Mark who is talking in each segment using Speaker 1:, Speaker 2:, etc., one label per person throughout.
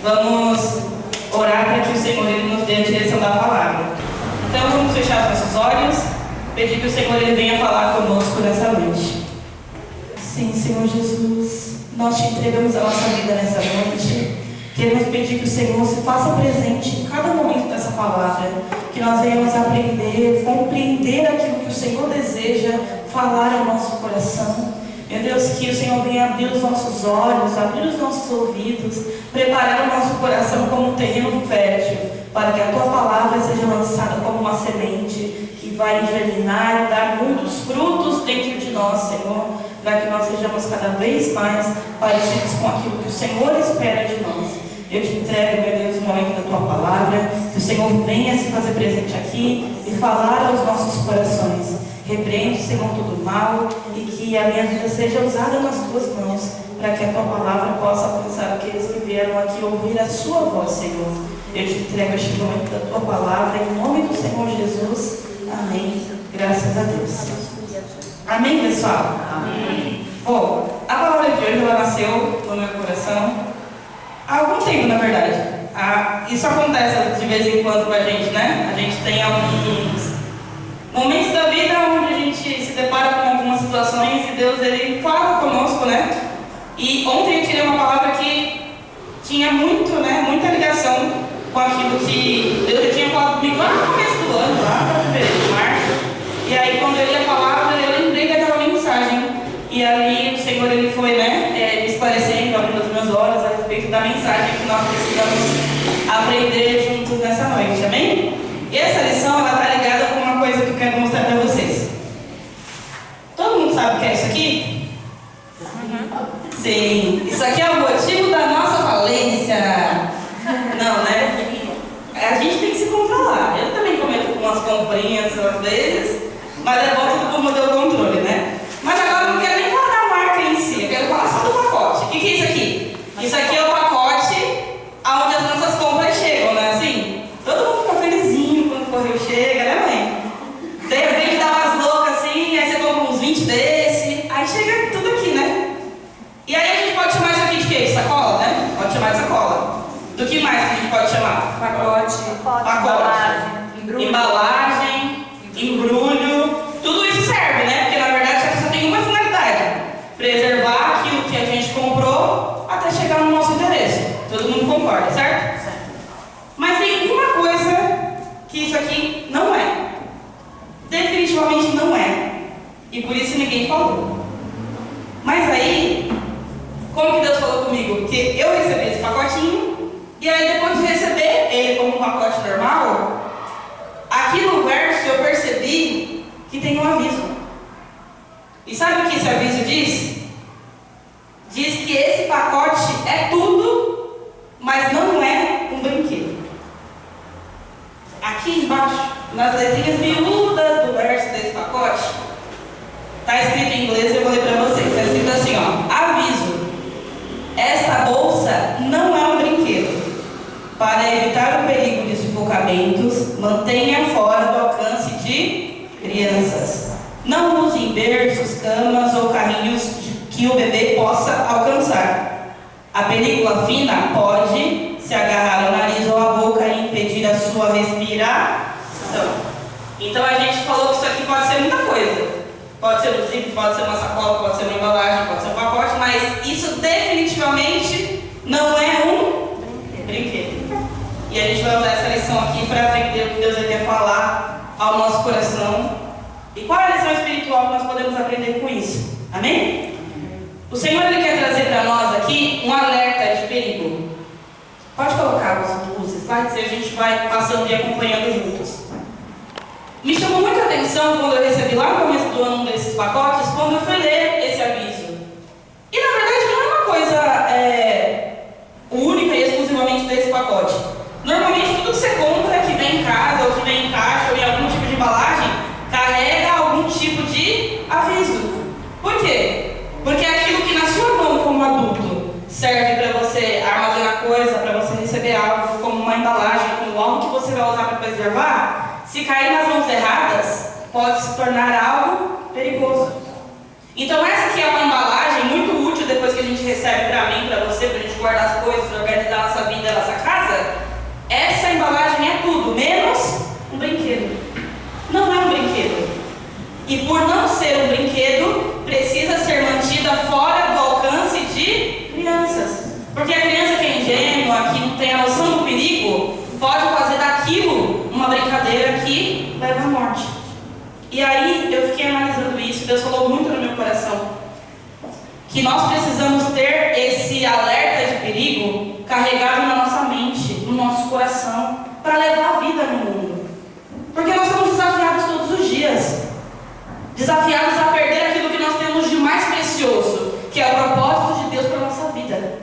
Speaker 1: Vamos orar para que o Senhor ele nos dê a direção da palavra. Então vamos fechar os nossos olhos, pedir que o Senhor ele venha falar conosco nessa noite. Sim, Senhor Jesus, nós te entregamos a nossa vida nessa noite. Queremos pedir que o Senhor se faça presente em cada momento dessa palavra, que nós venhamos aprender, compreender aquilo que o Senhor deseja falar ao nosso coração. Meu Deus, que o Senhor venha abrir os nossos olhos, abrir os nossos ouvidos, preparar o nosso coração como um terreno fértil, para que a Tua palavra seja lançada como uma semente que vai germinar e dar muitos frutos dentro de nós, Senhor, para que nós sejamos cada vez mais parecidos com aquilo que o Senhor espera de nós. Eu te entrego, meu Deus, o momento da Tua palavra, que o Senhor venha se fazer presente aqui e falar aos nossos corações. Repreende, Senhor, todo mal e que a minha vida seja usada nas Tuas mãos, para que a Tua palavra possa alcançar aqueles que vieram aqui ouvir a Sua voz, Senhor. Eu te entrego este momento da Tua palavra, em nome do Senhor Jesus. Amém. Graças a Deus. Amém, pessoal? Amém. Bom, a palavra de hoje ela nasceu no meu coração há algum tempo, na verdade. Isso acontece de vez em quando com a gente, né? A gente tem alguns momentos da vida onde a gente se depara com algumas situações e Deus ele fala conosco, né? E ontem eu tirei uma palavra que tinha muita ligação com aquilo que Deus já tinha falado comigo lá no começo do ano, lá para fevereiro, março. E aí quando eu li a palavra, eu lembrei daquela mensagem. E ali o Senhor ele foi, me esclarecendo, abrindo os meus olhos a respeito da mensagem que nós precisamos aprender juntos nessa noite, amém? E essa lição, ela está ligada com uma coisa que eu quero mostrar para vocês. Todo mundo sabe o que é isso aqui? Sim, isso aqui é o motivo da nossa falência. Não, né? A gente tem que se controlar. Eu também cometo umas comprinhas às vezes, mas é bom tudo como deu o controle, né? Mas agora eu não quero nem falar da marca em si, eu quero falar só do pacote. O que é isso aqui? Isso aqui é o pacote onde as nossas compras chegam, né? Assim, todo mundo fica felizinho quando o correio chega, né, mãe? De repente dá umas loucas assim, aí você compra uns 20 desse, aí chega tudo aqui, né? E aí a gente pode chamar isso aqui de quê? De sacola, né? Pode chamar de sacola. Do que mais que a gente pode chamar? Pacote. Embalagem, embrulho. Tudo isso serve, né? Porque na verdade só tem uma finalidade: preservar aquilo que a gente comprou até chegar no nosso endereço. Todo mundo concorda, certo? Certo. Mas tem uma coisa que isso aqui não é. Definitivamente não é. E por isso ninguém falou. Mas aí, como que Deus falou comigo? Que eu recebi esse pacotinho, e aí depois de receber ele como um pacote normal, aqui no verso eu percebi que tem um aviso. E sabe o que esse aviso diz? Diz que esse pacote é tudo, mas não é um brinquedo. Aqui embaixo, nas letrinhas miúdas do verso desse pacote, está escrito em inglês, eu vou ler para vocês. Está escrito assim, ó: aviso, esta bolsa não é um brinquedo. Para evitar o perigo de sufocamentos, mantenha fora do alcance de crianças. Não use em berços, camas ou carrinhos que o bebê possa alcançar. A película fina pode se agarrar ao nariz ou à boca e impedir a sua respiração. Então a gente falou que isso aqui pode ser muita coisa. Pode ser um zip, pode ser uma sacola, pode ser uma embalagem, pode ser um pacote, mas isso definitivamente não é um brinquedo. E a gente vai usar essa lição aqui para aprender o que Deus quer falar ao nosso coração. E qual é a lição espiritual que nós podemos aprender com isso? Amém? O Senhor ele quer trazer para nós aqui um alerta de perigo. Pode colocar os slides e a gente vai passando e acompanhando juntos. Me chamou muita atenção quando eu recebi lá no começo do ano um desses pacotes, quando eu fui ler esse aviso. E na verdade não é uma coisa única e exclusivamente desse pacote. Normalmente tudo que você compra, que vem em casa, ou que vem em caixa, ou em algum tipo de embalagem, carrega algum tipo de aviso. Por quê? Porque aquilo que na sua mão como adulto serve para você armazenar coisa, para você receber algo como uma embalagem, como algo que você vai usar para preservar, se cair nas mãos erradas, pode se tornar algo perigoso. Então essa aqui é uma embalagem muito útil depois que a gente recebe para mim, para você, para a gente guardar as coisas, organizar a nossa vida tem a noção do perigo, pode fazer daquilo uma brincadeira que leva à morte. E aí eu fiquei analisando isso, Deus falou muito no meu coração, que nós precisamos ter esse alerta de perigo carregado na nossa mente, no nosso coração, para levar a vida no mundo. Porque nós somos desafiados todos os dias, desafiados a perder aquilo que nós temos de mais precioso, que é o propósito de Deus para a nossa vida.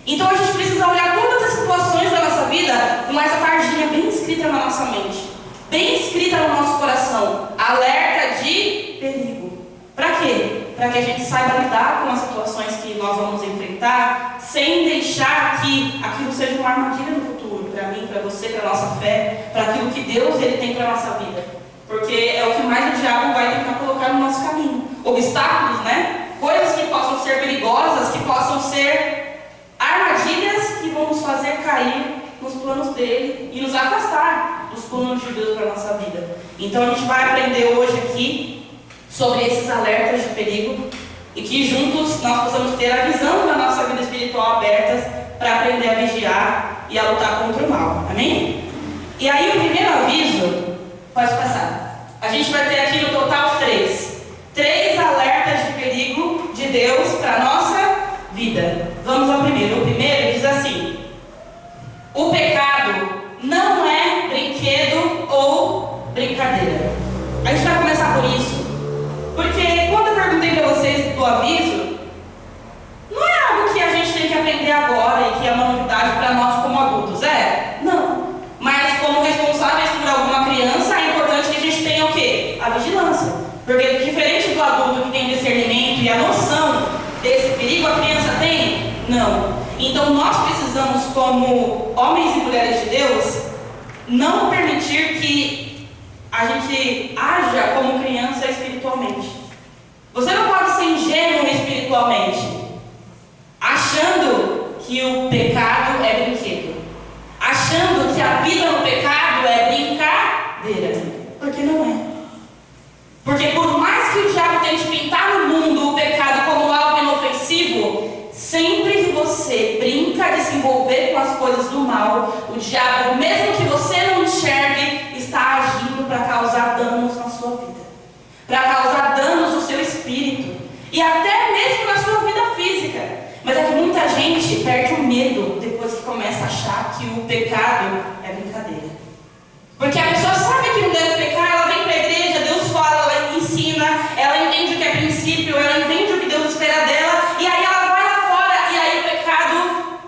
Speaker 1: Então a gente precisa olhar todas as situações da nossa vida com essa tarjinha bem escrita na nossa mente, bem escrita no nosso coração, alerta de perigo. Para quê? Para que a gente saiba lidar com as situações que nós vamos enfrentar, sem deixar que aquilo seja uma armadilha no futuro, para mim, para você, para a nossa fé, para aquilo que Deus ele tem para a nossa vida. Porque é o que mais o diabo vai tentar colocar no nosso caminho. Obstáculos, né? Coisas que possam ser perigosas, que possam ser armadilhas que vão nos fazer cair nos planos dele e nos afastar dos planos de Deus para a nossa vida. Então a gente vai aprender hoje aqui sobre esses alertas de perigo e que juntos nós possamos ter a visão da nossa vida espiritual abertas para aprender a vigiar e a lutar contra o mal. Amém? E aí o primeiro aviso, pode passar. A gente vai ter aqui no total três alertas de perigo de Deus para a nossa vida. Vamos ao primeiro. O primeiro diz assim: o pecado não é brinquedo ou brincadeira. A gente vai começar por isso, porque quando eu perguntei para vocês do aviso, não é algo que a gente tem que aprender agora e que é uma novidade para nós como adultos, Não. Mas como responsáveis por alguma criança, é importante que a gente tenha o quê? A vigilância. Porque diferente do adulto que tem discernimento e a noção desse perigo, a criança tem? Não. Então nós precisamos, como homens e mulheres de Deus, não permitir que a gente haja como criança espiritualmente. Você não pode ser ingênuo espiritualmente, achando que o pecado é brinquedo, achando que a vida no pecado é brincadeira, porque não é. Porque por mais que o diabo tente pintar no mundo o pecado como algo inofensivo, sempre que você brinca de se envolver com as coisas do mal, o diabo, mesmo que você não enxergue, está agindo para causar danos na sua vida, para causar danos no seu espírito e até mesmo na sua vida física. Mas é que muita gente perde o medo depois que começa a achar que o pecado é brincadeira. Porque a pessoa sabe que não deve pecar, ela vem para a igreja, Deus fala, ela ensina, ela entende o que é princípio, ela entende o que Deus espera dela, e aí ela vai lá fora, e aí o pecado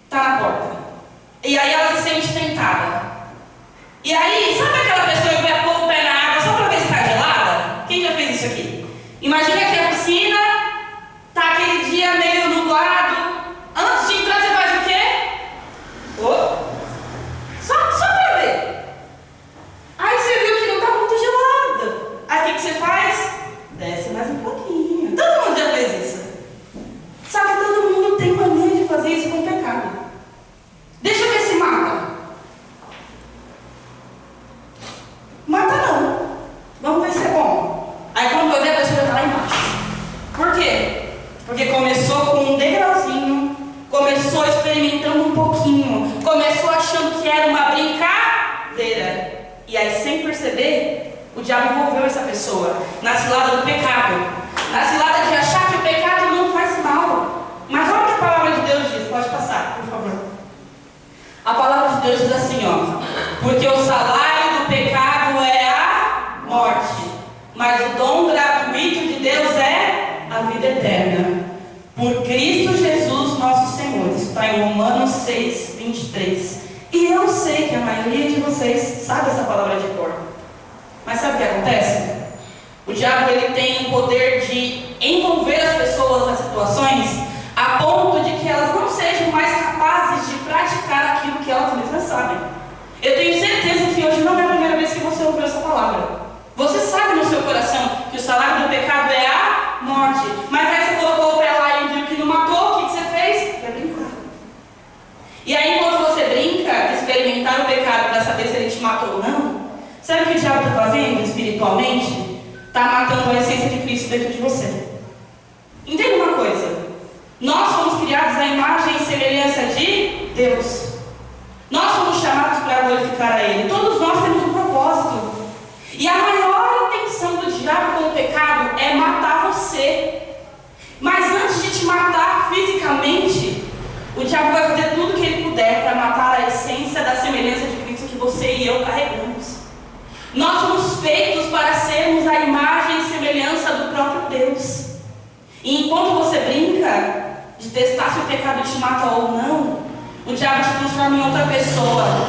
Speaker 1: está na porta. E aí ela se sente tentada. E aí, sabe aquela pessoa que vai pôr o pé na água só para ver se está gelada? Quem já fez isso aqui? Imagina que a piscina está aquele dia meio nublado. Antes de entrar, você faz o quê? Só para ver. Aí você viu que não está muito gelada. Aí o que você faz? Desce mais um pouquinho. Todo mundo já fez isso. Sabe que todo mundo tem mania de fazer isso com o pecado. Deixa eu ver se mata. Mata não. Vamos ver se é bom. Aí quando vai ver, a pessoa já está lá embaixo. Por quê? Porque começou com um degrauzinho, começou experimentando um pouquinho, começou achando que era uma brincadeira. E aí, sem perceber, o diabo envolveu essa pessoa na cilada do pecado, na cilada de achar que o pecado não faz mal. Mas olha o que a palavra de Deus diz. Pode passar, por favor. A palavra de Deus diz assim, porque o salário do pecado é a morte, mas o dom gratuito de Deus é a vida eterna, por Cristo Jesus nosso Senhor. Está em Romanos 6, 23. E eu sei que a maioria de vocês sabe essa palavra de cor. Mas sabe o que acontece? O diabo ele tem o poder de envolver as pessoas nas situações a ponto de que elas não sejam mais capazes de praticar aquilo que elas mesmas sabem. Eu tenho certeza que hoje não é a primeira vez que você ouviu essa palavra. Você sabe no seu coração que o salário do pecado é a morte. Mas aí você colocou o pé lá e viu que não matou, o que você fez? Vai brincar. E aí enquanto você brinca de experimentar o pecado para saber se ele te matou ou não, sabe o que o diabo está fazendo espiritualmente? Está matando a essência de Cristo dentro de você. Entenda uma coisa. Nós fomos criados à imagem e semelhança de Deus. Nós somos chamados para glorificar a Ele. Todos nós temos um propósito. E a maior intenção do diabo com o pecado é matar você. Mas antes de te matar fisicamente, o diabo vai fazer tudo o que ele puder para matar a essência da semelhança de Cristo que você e eu carregamos. Nós somos feitos para sermos a imagem e semelhança do próprio Deus. E enquanto você brinca de testar se o pecado te mata ou não, o diabo te transforma em outra pessoa.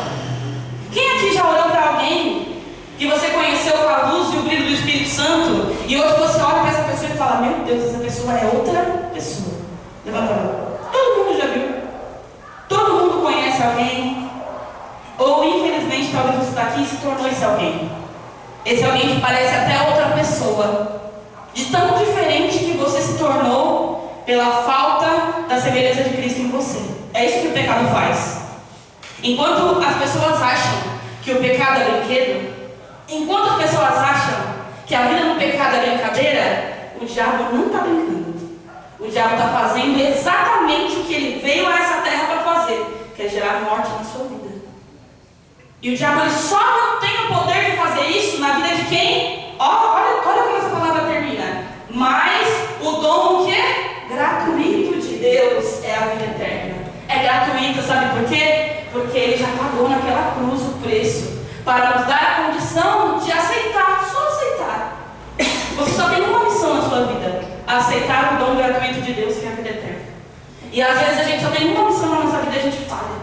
Speaker 1: Quem aqui já orou para alguém que você conheceu com a luz e o brilho do Espírito Santo e hoje você olha para essa pessoa e fala: meu Deus, essa pessoa é outra pessoa? Levanta a mão. Todo mundo já viu. Todo mundo conhece alguém. Ou infelizmente talvez você está aqui e se tornou esse alguém. Esse alguém que parece até outra pessoa. De tão diferente que você se tornou pela falta da semelhança de Cristo em você. É isso que o pecado faz. Enquanto as pessoas acham que o pecado é brinquedo, enquanto as pessoas acham que a vida no pecado é brincadeira, o diabo não está brincando. O diabo está fazendo exatamente o que ele veio a essa terra para fazer, que é gerar morte na sua vida. E o diabo ele só não tem o poder de fazer isso na vida de quem? Olha como essa palavra termina. Mas o dom o quê? Gratuito de Deus é a vida eterna. É gratuito, sabe por quê? Porque Ele já pagou naquela cruz o preço para nos dar a condição de aceitar, só aceitar. Você só tem uma missão na sua vida: aceitar o dom gratuito de Deus, que é a vida eterna. E às vezes a gente só tem uma missão na nossa vida e a gente falha.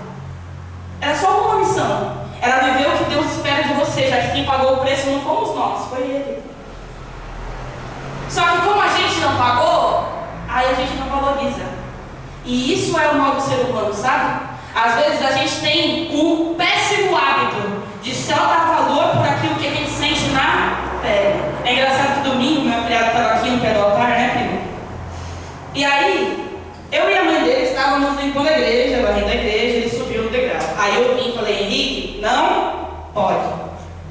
Speaker 1: Era só uma missão. Era viver o que Deus espera de você, já que quem pagou o preço não fomos nós, foi Ele. Só que como a gente não pagou, aí a gente não valoriza. E isso é o mal do ser humano, sabe? Às vezes a gente tem um péssimo hábito de só dar valor por aquilo que a gente sente na pele. É engraçado que domingo meu afilhado estava aqui no pé do altar, né, primo? E aí, eu e a mãe dele estávamos limpando a igreja, varrendo a igreja, ele subiu no degrau. Aí eu vim e falei: Henrique, não pode.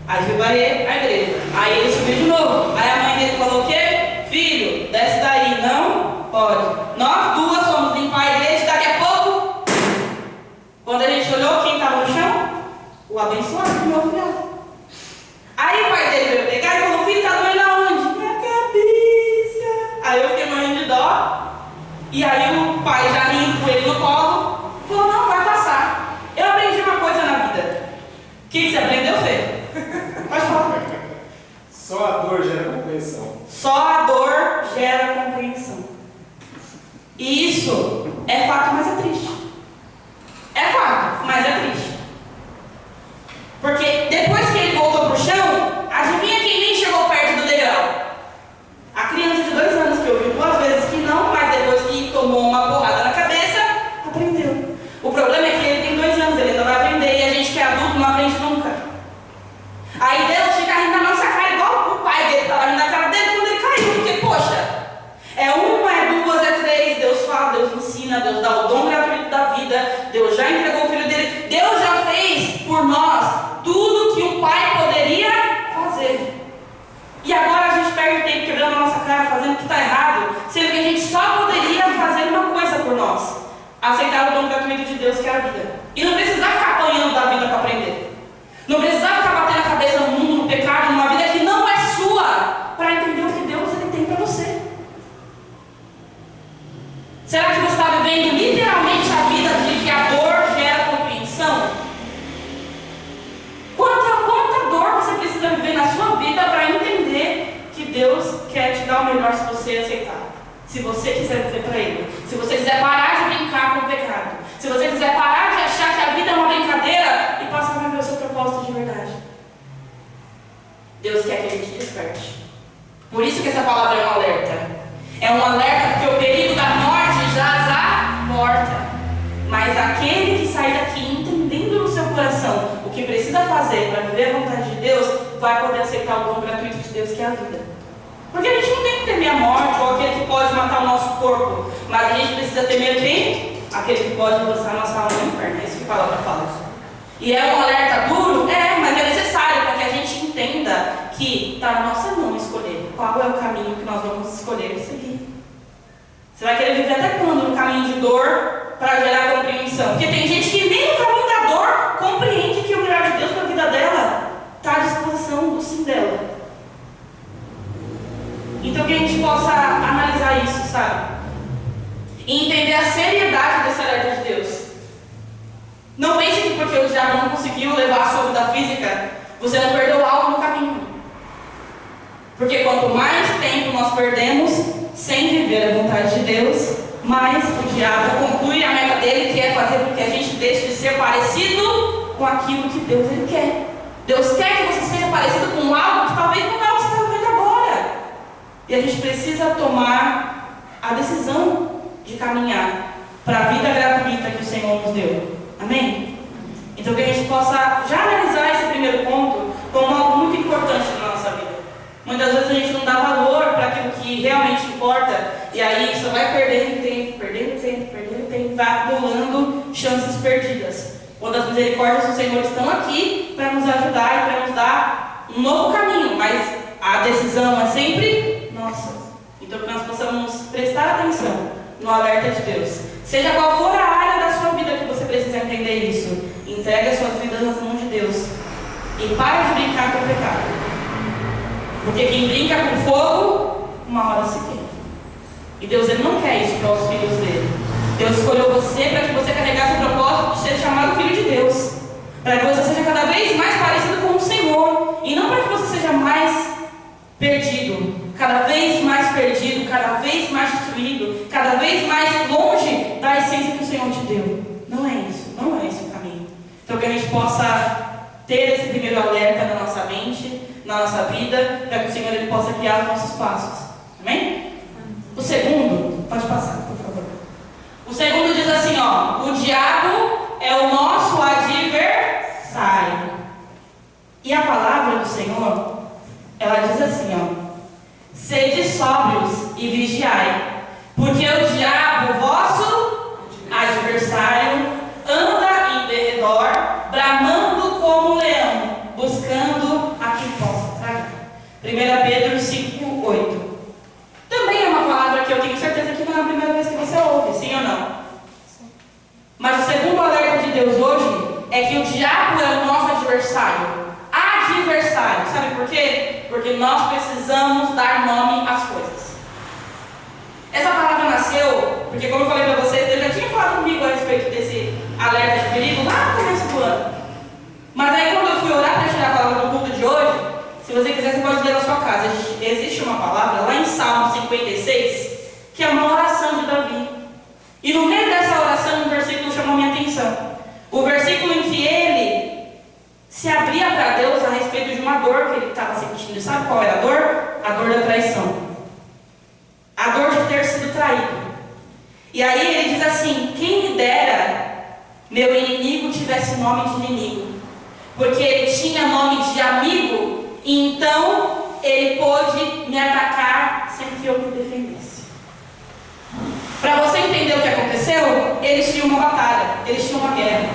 Speaker 1: Aí fui varrer a igreja. Aí ele subiu de novo. Aí a mãe dele falou: o quê? Filho, desce daí. Não pode. Nós duas fomos limpar a igreja. Daqui a pouco, quando a gente olhou, quem estava no chão? O abençoado, meu filho. Aí o pai dele veio pegar e falou: filho, tá doendo aonde? Na cabeça. Aí eu fiquei morrendo de dó. E aí o pai já rindo com ele no colo, falou: não, vai passar. Eu aprendi uma coisa na vida. O que você aprendeu, Fê? Pode falar.
Speaker 2: Só a dor gera compreensão.
Speaker 1: Só a dor gera compreensão. E isso é fato, mas é triste. É fato, mas é triste. Porque depois que ele voltou pro chão, adivinha quem nem chegou perto do degrau? A criança de 2 anos que ouviu 2 vezes que não, mas depois que tomou uma porrada na cabeça, aprendeu. O problema é que ele tem 2 anos, ele ainda vai aprender, e a gente que é adulto não aprende nunca. Aí Deus fica rindo na nossa cara, igual o pai dele estava rindo na cara dele quando ele caiu, porque, poxa, é 1, é 2, é 3, Deus fala, Deus ensina, Deus dá o dom gratuito da vida, Deus já entregou o filho dele, Deus já fez por nós tudo que o pai poderia fazer. E agora a gente perde tempo quebrando a nossa cara, fazendo o que está errado, sendo que a gente só poderia fazer uma coisa por nós: aceitar o dom gratuito de Deus, que é a vida. E não precisar ficar apanhando da vida para aprender. Não precisar ficar batendo a cabeça no mundo, no pecado, numa vida que não é sua, para entender o que Deus ele tem para você. Será que você está vivendo literalmente a vida de que a dor gera compreensão? Quanta dor você precisa viver na sua vida para entender que Deus quer te dar o melhor se você aceitar? Se você quiser viver para Ele. Se você quiser parar de brincar com o pecado. Se você quiser parar de achar que a vida é uma brincadeira e passar a viver o seu propósito de verdade. Deus quer que Ele te desperte. Por isso que essa palavra é um alerta. É um alerta porque o perigo da morte jaz à porta. Mas aquele que sair daqui entendendo no seu coração o que precisa fazer para viver a vontade de Deus, vai poder aceitar o dom gratuito de Deus, que é a vida. Porque a gente não tem que temer a morte ou aquele que pode matar o nosso corpo, mas a gente precisa temer quem? Aquele que pode lançar nossa alma no inferno. É isso que a palavra fala. E é um alerta duro? É, mas é necessário para que a gente entenda que está na nossa mão escolher qual é o caminho que nós vamos escolher seguir. Você vai querer viver até quando no caminho de dor para gerar compreensão? Porque tem gente que nem no caminho da dor Deus para a vida dela está à disposição do sim dela. Então que a gente possa analisar isso, sabe? E entender a seriedade desse alerta de Deus. Não pense que porque o diabo não conseguiu levar a sua vida física, você não perdeu algo no caminho. Porque quanto mais tempo nós perdemos sem viver a vontade de Deus, mais o diabo conclui a meta dele, que é fazer com que a gente deixe de ser parecido com aquilo que Deus ele quer. Deus quer que você seja parecido com algo que talvez não é o que você está vivendo agora. E a gente precisa tomar a decisão de caminhar para a vida gratuita que o Senhor nos deu. Amém? Então que a gente possa já analisar esse primeiro ponto como algo muito importante na nossa vida. Muitas vezes a gente não dá valor para aquilo que realmente importa, e aí isso vai perdendo tempo, vai acumulando chances perdidas. Quando as misericórdias do Senhor estão aqui para nos ajudar e para nos dar um novo caminho, mas a decisão é sempre nossa. Então que nós possamos prestar atenção no alerta de Deus. Seja qual for a área da sua vida que você precisa entender isso, entregue as suas vidas nas mãos de Deus e pare de brincar com o pecado. Porque quem brinca com fogo, uma hora se queima. E Deus ele não quer isso para os filhos dele. Deus escolheu você para que você carregasse o propósito de ser chamado filho de Deus. Para que você seja cada vez mais parecido com o Senhor. E não para que você seja mais perdido. Cada vez mais perdido, cada vez mais destruído, cada vez mais longe da essência que o Senhor te deu. Não é isso, não é esse o caminho. Então que a gente possa ter esse primeiro alerta na nossa mente, na nossa vida, para que o Senhor ele possa guiar os nossos passos. Amém? O segundo, pode passar, por favor. O segundo diz assim, ó: o diabo é o nosso adversário. E a palavra do Senhor, ela diz assim, ó: sede sóbrios e vigiai, porque o diabo, vosso adversário, anda em derredor, bramando como um leão, buscando a quem possa tragar. 1 Pedro 5:8. Também é uma palavra que eu tenho certeza que não é a primeira vez que você ouve, sim ou não? Mas o segundo alerta de Deus hoje é que o diabo é o nosso adversário. Adversário, sabe por quê? Porque nós precisamos dar nome às coisas. Essa palavra nasceu porque, como eu falei para vocês, Deus já tinha falado comigo a respeito desse alerta de perigo lá no começo do ano. Mas aí, quando eu fui orar para tirar a palavra do culto de hoje, se você quiser, você pode ler na sua casa. Existe uma palavra lá em Salmo 56, que é uma oração de Davi. E no meio dessa oração, um versículo chamou minha atenção. O versículo em que ele se abria para Deus a respeito de uma dor que ele estava sentindo. E sabe qual era a dor? A dor da traição. A dor de ter sido traído. E aí ele diz assim: quem me dera meu inimigo tivesse nome de inimigo, porque ele tinha nome de amigo, e então ele pôde me atacar sem que eu me defendesse. Para você entender o que aconteceu, eles tinham uma batalha, eles tinham uma guerra.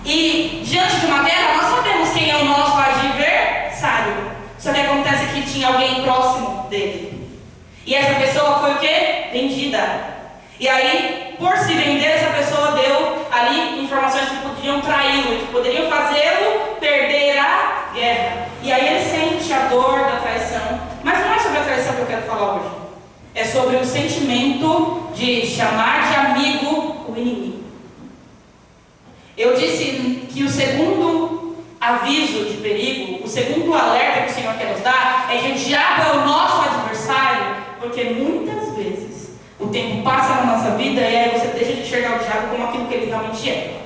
Speaker 1: E diante de uma guerra, nós sabemos quem é o nosso adversário. Só que acontece que tinha alguém próximo dele. E essa pessoa foi o quê? Vendida. E aí, por se vender, essa pessoa deu ali informações que podiam traí-lo, que poderiam fazê-lo perder a guerra. E aí ele sente a dor da traição. Mas não é sobre a traição que eu quero falar hoje. É sobre o sentimento de chamar de amigo o inimigo. Eu disse que o segundo aviso de perigo, o segundo alerta que o Senhor quer nos dar, é que o diabo é o nosso adversário, porque muitas vezes o tempo passa na nossa vida e aí você deixa de enxergar o diabo como aquilo que ele realmente é.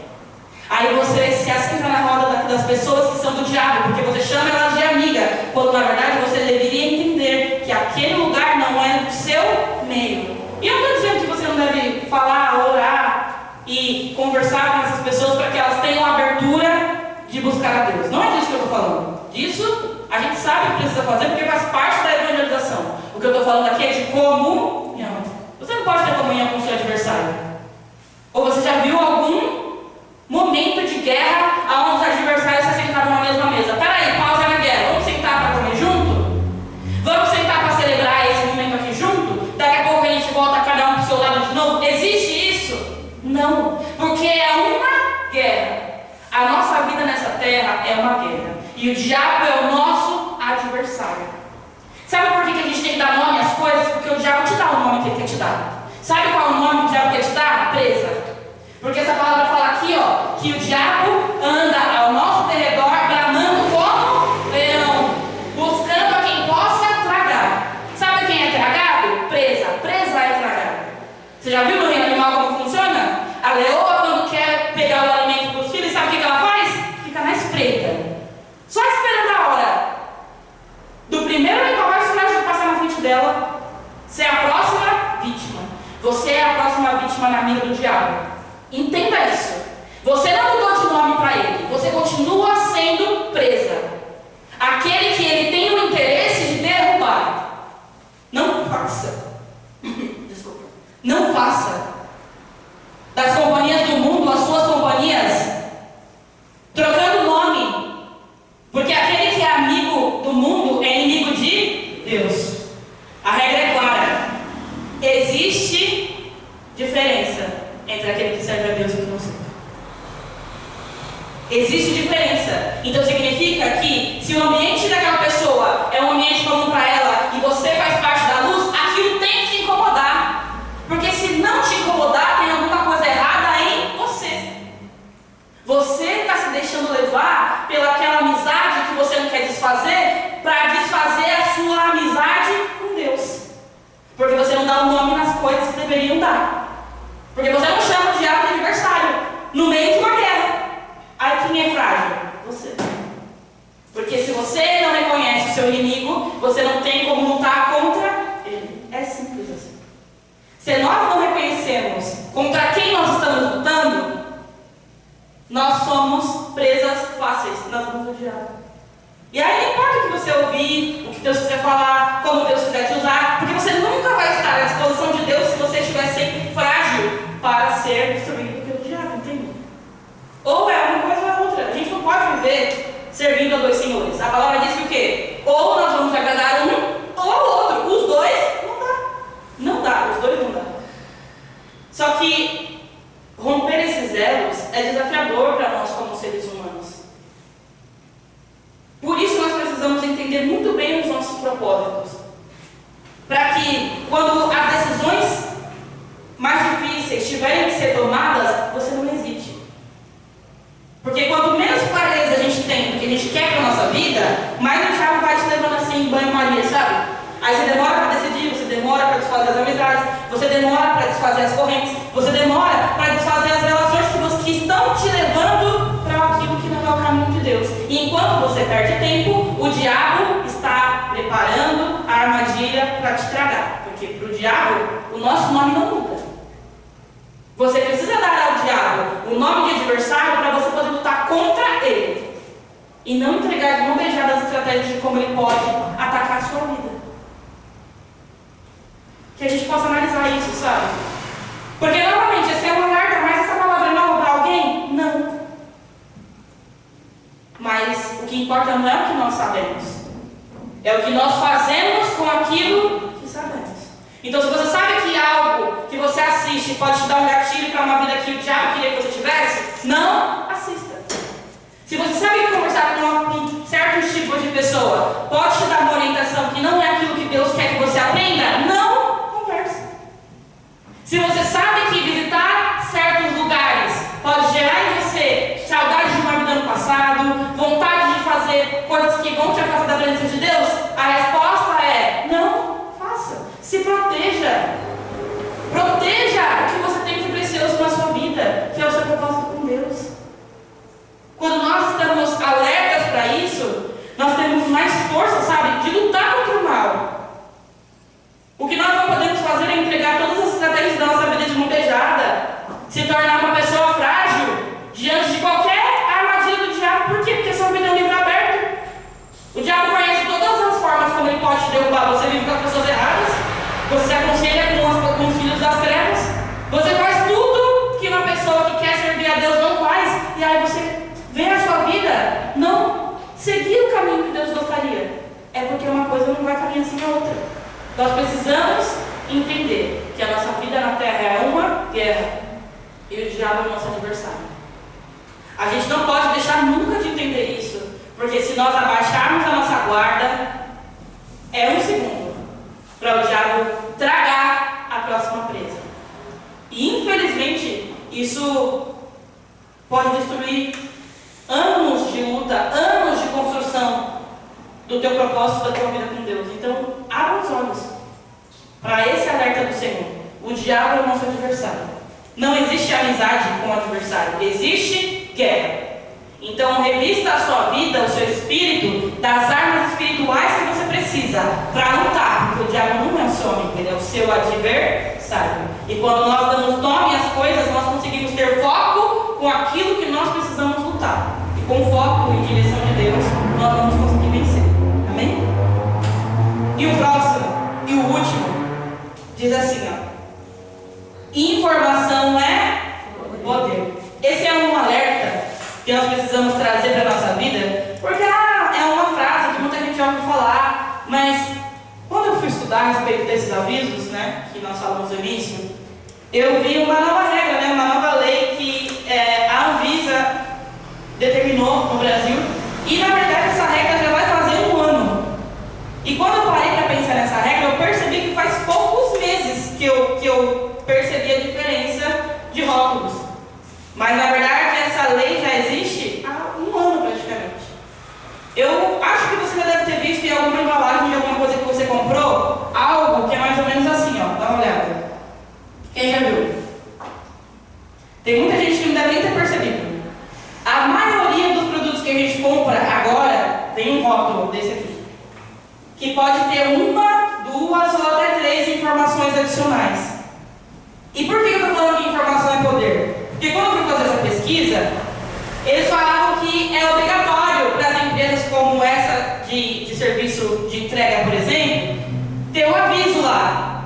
Speaker 1: Aí você se assenta na roda das pessoas que são do diabo, porque você chama elas de amiga, quando na verdade você deveria entender que aquele lugar não é o seu meio. E eu não estou dizendo que você não deve falar, orar e conversar com essas pessoas para que elas tenham abertura de buscar a Deus. Não é disso que eu estou falando. Disso a gente sabe que precisa fazer porque faz parte da evangelização. O que eu estou falando aqui é de comunhão. Você não pode ter comunhão com o seu adversário. Ou você já viu algum momento de guerra onde os adversários se sentavam na mesma mesa? Peraí, pausa na guerra. Vamos sentar para comer junto? Vamos sentar para celebrar esse momento aqui junto? Daqui a pouco a gente volta cada um para o seu lado de novo? Existe isso? Não, porque é uma guerra. A nossa vida nessa terra
Speaker 3: terra é uma guerra. E o diabo é o nosso adversário. Sabe por que a gente tem que dar nome às coisas? Porque o diabo te dá o nome que ele quer te dar. Sabe qual é o nome que o diabo quer te dar? Presa. Porque essa palavra fala aqui, ó, que o diabo anda ao nosso derredor, bramando como leão, buscando a quem possa tragar. Sabe quem é tragado? Presa. Presa é tragada. Você já viu no reino animal como funciona? A leoa, quando quer pegar o alimento para os filhos, sabe o que ela faz? Fica na espreita. Só esperando a hora do primeiro animal mais frágil passar na frente dela. Você é a próxima vítima. Você é a próxima vítima na mira do diabo. Entenda isso. Você não mudou de nome para ele. Você continua sendo presa. Aquele que ele tem o interesse de derrubar. Não faça. Desculpa. Não faça das companhias do mundo as suas companhias, trocando nome. Porque aquele que é amigo do mundo é inimigo de Deus. A regra é clara. Existe diferença entre aquele que serve a Deus e o que não serve. Existe diferença. Então significa que se o ambiente daquela pessoa é um ambiente comum para ela e você faz parte da luz, aquilo tem que te incomodar. Porque se não te incomodar, tem alguma coisa errada em você. Você está se deixando levar pelaquela amizade que você não quer desfazer para desfazer a sua amizade com Deus. Porque você não dá o nome nas coisas que deveriam dar. Porque você não chama o diabo de adversário no meio de uma guerra. Aí quem é frágil? Você. Porque se você não reconhece o seu inimigo, você não tem como lutar contra ele. É simples assim. Se nós não reconhecemos contra quem nós estamos lutando, nós somos presas fáceis nas mãos do diabo. E aí não importa o que você ouvir, o que Deus quiser falar, como Deus quiser te usar, porque você nunca vai estar à disposição de Deus se você estiver sempre frágil para ser destruído pelo diabo, entende? Ou é uma coisa ou é outra. A gente não pode viver servindo a dois senhores. A palavra diz que o quê? Ou nós vamos agradar um ou ao outro. Os dois não dá. Não dá, os dois não dá. Só que romper esses elos é desafiador para nós como seres humanos. Por isso nós precisamos entender muito bem os nossos propósitos. Para que quando as decisões mais difíceis tiverem que ser tomadas, você não hesite. Porque quanto menos clareza a gente tem do que a gente quer para a nossa vida, mais o diabo vai te levando assim em banho-maria, sabe? Aí você demora para decidir, você demora para desfazer as amizades, você demora para desfazer as correntes, você demora para desfazer as relações que estão te levando para aquilo que não é o caminho de Deus. E enquanto você perde tempo, o diabo está preparando a armadilha para te tragar. Porque para o diabo, o nosso nome não muda. Você precisa dar ao diabo o nome de adversário para você poder lutar contra ele. E não entregar de mão beijada as estratégias de como ele pode atacar a sua vida. Que a gente possa analisar isso, sabe? Porque novamente, esse é um alerta, mas essa palavra é nova para alguém? Não. Mas o que importa não é o que nós sabemos. É o que nós fazemos com aquilo que sabemos. Então, se você sabe que algo que você assiste pode te dar um gatilho para uma vida que o diabo queria que você tivesse, não assista. Se você sabe que conversar com um certo tipo de pessoa pode te dar uma orientação que não é aquilo que Deus quer que você aprenda, não converse. Se você sabe que visitar certos lugares pode gerar em você saudade de uma vida no passado, vontade de fazer coisas que vão te afastar da presença de Deus, a resposta é não faça. Se proteja. Proteja o que você tem de precioso na sua vida, que é o seu propósito com Deus. Quando nós estamos alertas para isso, nós temos mais força, sabe, de lutar contra o mal. O que nós não podemos fazer é entregar todas as estratégias da nossa vida de mão beijada, se tornar uma pessoa frágil diante de qualquer armadilha do diabo. Por quê? Porque sua vida é um livro aberto. O diabo conhece todas as formas como ele pode te derrubar. Você vive com as pessoas erradas, você se aconselha com os filhos das trevas, você faz tudo que uma pessoa que quer servir a Deus não faz, e aí você vê a sua vida não seguir o caminho que Deus gostaria. É porque uma coisa não vai caminhar sem a outra. Nós precisamos entender que a nossa vida na terra é uma guerra e o diabo é o nosso adversário. A gente não pode deixar nunca de entender isso. Porque se nós abaixarmos a nossa guarda, é um segundo para o diabo tragar a próxima presa. E infelizmente, isso pode destruir anos de luta, anos de construção do teu propósito, da tua vida com Deus. Então, abra os olhos para esse alerta do Senhor. O diabo é o nosso adversário. Não existe amizade com o adversário, existe guerra. Então, revista a sua vida, o seu espírito, das armas espirituais que você precisa para lutar, porque o diabo não é o seu amigo, ele é o seu adversário. E quando nós damos nome às coisas, nós conseguimos ter foco com aquilo que nós precisamos lutar. E com foco e direção de Deus, nós vamos conseguir vencer. Amém? E o próximo, e o último, diz assim, ó. Informação é poder. Esse é um alerta que nós precisamos trazer para a nossa vida, porque é uma frase que muita gente ouve falar, mas quando eu fui estudar a respeito desses avisos, né, que nós falamos no início, eu vi uma nova regra, né, uma nova lei que a Anvisa determinou no Brasil, e na verdade essa regra já vai fazer 1 ano. E quando eu parei para pensar nessa regra, eu percebi que faz poucos meses que eu percebi a diferença de rótulos. Mas na verdade essa lei já existe há 1 ano praticamente. Eu acho que você já deve ter visto em alguma embalagem de alguma coisa que você comprou, algo que é mais ou menos assim, ó, dá uma olhada. Quem já viu? Tem muita gente que não deve nem ter percebido. A maioria dos produtos que a gente compra agora tem um rótulo desse aqui, que pode ter 1, 2 ou até 3 informações adicionais. E por que eu estou falando que informação é poder? Porque quando eu fui fazer essa pesquisa, eles falavam que é obrigatório para as empresas como essa de serviço de entrega, por exemplo, ter um aviso lá,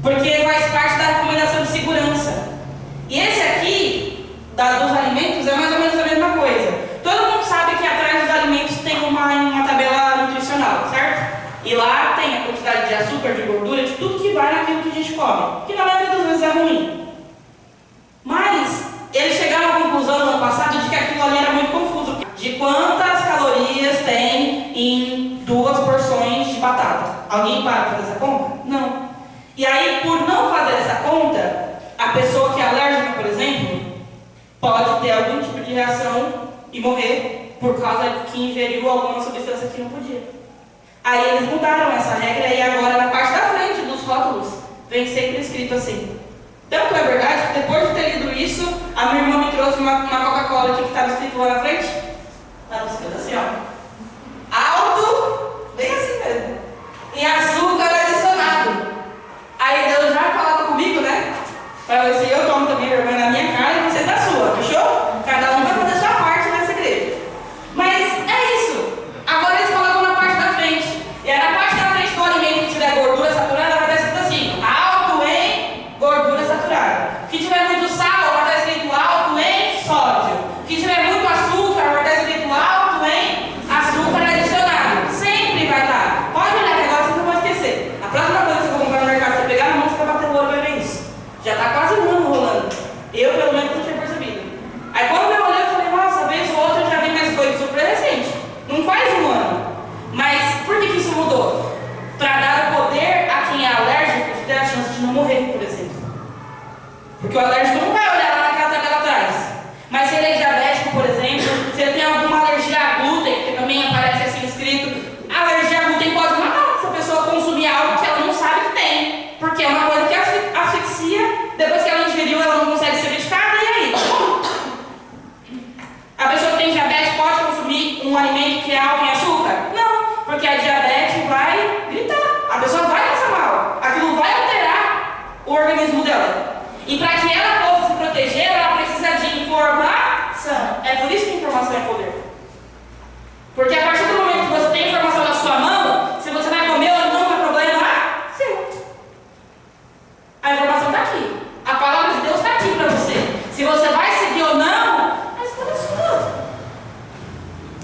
Speaker 3: porque faz parte da recomendação de segurança. E esse aqui, dos alimentos, é mais ou menos a mesma coisa. Todo mundo sabe que atrás dos alimentos tem uma tabela nutricional, certo? E lá tem a quantidade de açúcar, de gordura, de tudo que vai naquilo que a gente come, que na maioria das vezes é ruim. Mas eles chegaram à conclusão no ano passado de que aquilo ali era muito confuso. De quantas calorias tem em 2 porções de batata. Alguém para fazer essa conta? Não. E aí, por não fazer essa conta, a pessoa que é alérgica, por exemplo, pode ter algum tipo de reação e morrer por causa de que ingeriu alguma substância que não podia. Aí eles mudaram essa regra e agora na parte da frente dos rótulos vem sempre escrito assim. Tanto é verdade que depois de ter lido isso, a minha irmã me trouxe uma Coca-Cola aqui que estava escrito lá na frente. Estava escrito assim, ó. Alto, bem assim mesmo. Em açúcar adicionado. Aí Deus já falava comigo, né? Para ver se eu tomo também vergonha na minha cara e você da sua, fechou? Cada um vai fazer a sua parte nessa igreja. Mas é isso. Agora eles colocam na parte da frente. E aí na parte da frente do alimento que tiver gordura saturada, vai estar escrito assim, alto em gordura saturada. Que tiver muito sal, vai estar escrito alto em sódio. Que tiver muito açúcar, vai estar escrito alto em açúcar adicionado. Sempre vai estar. Pode olhar que agora você não vai esquecer. A próxima coisa que você for comprar no mercado, você pegar na mão, você vai bater o olho e vai ver isso. Já está quase 1 ano rolando. Eu, pelo menos, não tinha percebido. Aí quando eu olhei, eu falei, nossa, vez ou outra eu já vi mais coisas super recente. Não faz 1 ano. Mas por que isso mudou? Para dar o poder a quem é alérgico de ter a chance de não morrer, por exemplo. Porque o alérgico não vai olhar lá naquela tabela atrás. Mas se ele é diabético, por exemplo, se ele tem alguma alergia a glúten, que também aparece assim escrito, a alergia a glúten pode matar se a pessoa consumir algo que ela não sabe que tem. Porque é uma coisa que asfixia, depois que ela ingeriu, ela não consegue ser medicada, e aí? A pessoa que tem diabetes pode consumir um alimento que é alto em açúcar? Não, porque a diabetes vai gritar, a pessoa vai passar mal, aquilo vai alterar o organismo dela. E para que ela possa se proteger, ela precisa de informação. É por isso que informação é poder. Porque a partir do momento que você tem informação na sua mão, se você vai comer ou não, é problema seu. A informação está aqui. A palavra de Deus está aqui para você. Se você vai seguir ou não, a escolha é sua.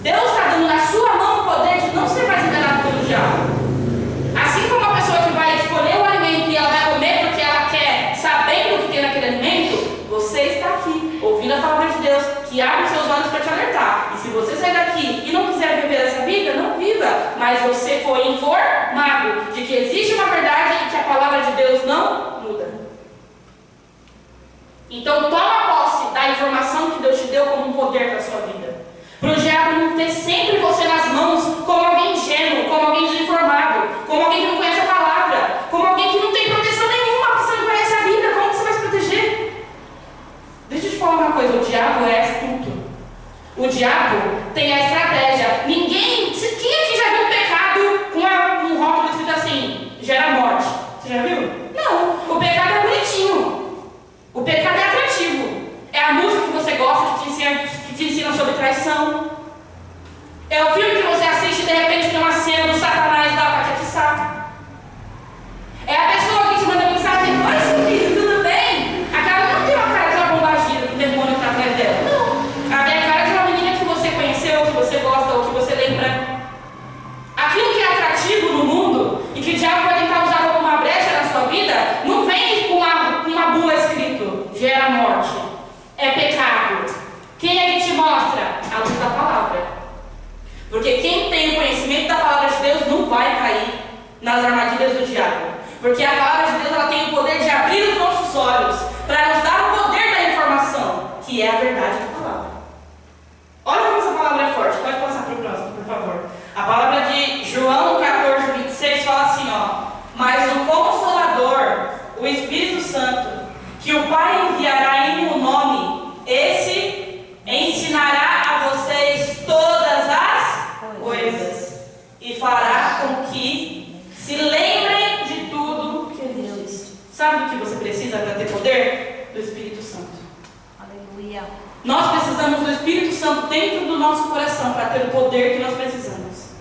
Speaker 3: Deus está dando na sua mão o poder de não ser mais enganado pelo diabo. Assim como a pessoa que vai escolher o alimento e ela vai comer porque ela quer saber o que tem naquele alimento, você está aqui, ouvindo a palavra de Deus, que abre os seus olhos para te alertar. E Se você sair daqui e não quiser viver essa vida, não viva. Mas você foi informado de que existe uma verdade e que a palavra de Deus não muda. Então toma posse da informação que Deus te deu como um poder para a sua vida. Para o diabo não ter sempre você nas mãos como alguém ingênuo, como alguém desinformado, como alguém que não conhece a palavra, como alguém que não tem proteção nenhuma, porque você não conhece a Bíblia, como que você vai se proteger? Deixa eu te falar uma coisa, o diabo é astuto. O diabo tem a estratégia. Quem aqui já viu um pecado com um rótulo escrito assim, gera morte? Você já viu? Não, o pecado é bonitinho. O pecado é atrativo. É a música que você gosta, que te ensina sobre traição. É o filme que você assiste e de repente tem uma cena do Satanás lá para te atiçar. É a pessoa que te manda mensagem: oi, filho, tudo bem? Aquela não tem uma cara de uma bombagira do demônio que está atrás dela. Não. Ela tem a cara de uma menina que você conheceu, que você gosta ou que você lembra. Aquilo que é atrativo no mundo e que o diabo vai tentar usar como uma brecha na sua vida, não vem com uma bula escrito: gera morte. É pecado. Quem é que te mostra? A luz da palavra. Porque quem tem o conhecimento da palavra de Deus não vai cair nas armadilhas do diabo. Porque a palavra de Deus, ela tem o poder de abrir os nossos olhos para nos dar o poder da informação, que é a verdade da palavra. Olha como essa palavra é forte. Pode passar para o próximo, por favor. A palavra de João 14, 26 fala assim, mas o Consolador, o Espírito Santo, que o Pai enviará em meu nome, esse ensinará a vocês todas as coisas e fará com que se lembrem de tudo que ele disse. Sabe do que você precisa para ter poder? Do Espírito Santo.
Speaker 4: Aleluia.
Speaker 3: Nós precisamos do Espírito Santo dentro do nosso coração para ter o poder que nós precisamos.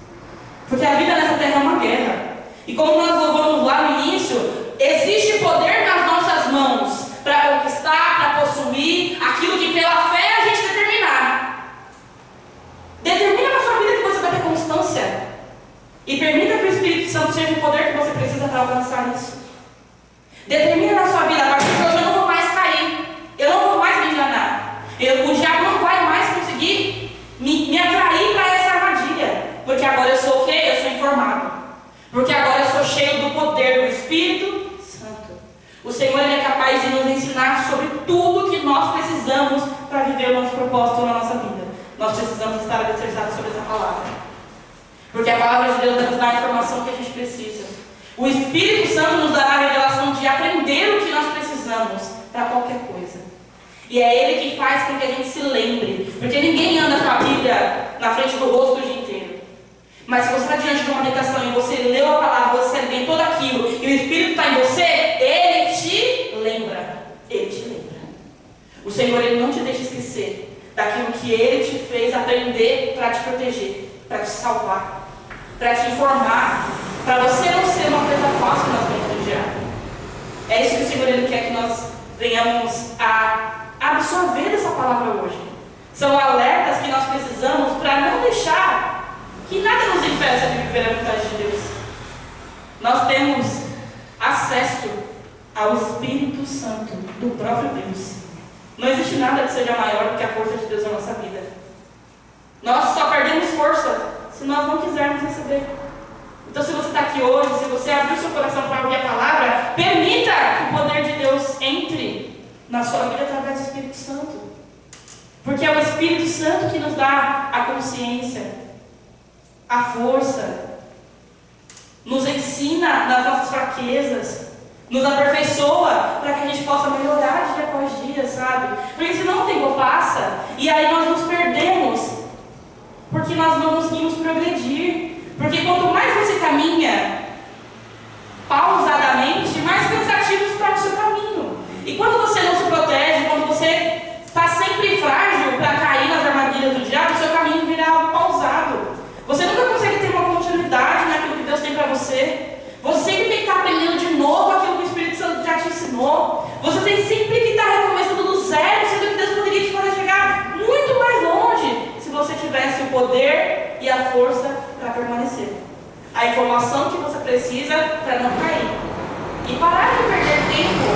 Speaker 3: Porque a vida nessa terra é uma guerra. E como nós louvamos lá no início, existe poder nas nossas mãos para conquistar, para possuir aquilo que pela fé a gente determinar. Determina na sua vida que você vai ter constância. E permita que o Espírito Santo seja o poder que você precisa para alcançar isso. Determina na sua vida: a partir de hoje eu não vou mais cair. Eu não vou mais me enganar. O diabo não vai mais conseguir me atrair para essa armadilha. Porque agora eu sou o quê? Eu sou informado. Porque agora eu sou cheio do poder do Espírito Santo. O Senhor, Ele é capaz de nos ensinar sobre tudo que nós precisamos para viver o nosso propósito na nossa vida. Nós precisamos estar alicerçados sobre essa palavra. Porque a palavra de Deus vai nos dar a informação que a gente precisa. O Espírito Santo nos dará a revelação de aprender o que nós precisamos para qualquer coisa. E é Ele que faz com que a gente se lembre. Porque ninguém anda com a Bíblia na frente do rosto o dia inteiro. Mas se você está diante de uma tentação e você leu a palavra, você alimentou daquilo, e o Espírito está em você, Ele te lembra. Ele te lembra. O Senhor, Ele não te deixa esquecer daquilo que Ele te fez aprender para te proteger, para te salvar, para te informar, para você não ser uma presa fácil nas mãos do diabo. É isso que o Senhor, Ele quer que nós venhamos a absorver dessa palavra hoje. São alertas que nós precisamos para não deixar que nada nos impeça de viver a vontade de Deus. Nós temos acesso ao Espírito Santo do próprio Deus. Não existe nada que seja maior do que a força de Deus na nossa vida. Nós só perdemos força se nós não quisermos receber. Então, se você está aqui hoje, se você abriu seu coração para ouvir a palavra, permita que o poder de Deus entre na sua vida através do Espírito Santo. Porque é o Espírito Santo que nos dá a consciência, a força, nos ensina nas nossas fraquezas, nos aperfeiçoa para que a gente possa melhorar dia após dia, sabe? Porque senão o tempo passa e aí nós nos perdemos, porque nós não conseguimos progredir. Porque quanto mais você caminha pausadamente, mais cansativo se torna o seu caminho. E quando você não se protege, quando você está sempre frágil para cair nas armadilhas do diabo, o seu caminho virá algo pausado. Você nunca consegue ter uma continuidade naquilo que Deus tem para você. Você sempre tem que estar aprendendo de novo aquilo que o Espírito Santo já te ensinou. Você tem sempre que estar recomeçando do zero, sendo que Deus poderia te fazer chegar muito mais longe se você tivesse o poder e a força para permanecer. A informação que você precisa para não cair. E parar de perder tempo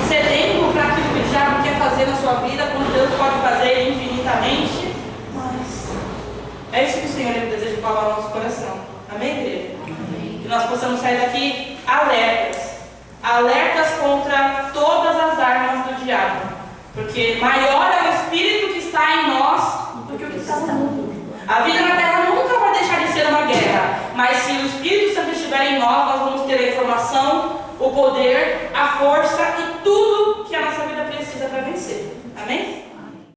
Speaker 3: cedendo para aquilo que o diabo quer fazer na sua vida, quando Deus pode fazer infinitamente mais. salvar o nosso coração. Amém, igreja? Amém. Que nós possamos sair daqui alertas. Alertas contra todas as armas do diabo. Porque maior é o Espírito que está em nós do que o que está no mundo. A vida na Terra nunca vai deixar de ser uma guerra. Mas se o Espírito Santo estiver em nós vamos ter a informação, o poder, a força e tudo que a nossa vida precisa para vencer. Amém?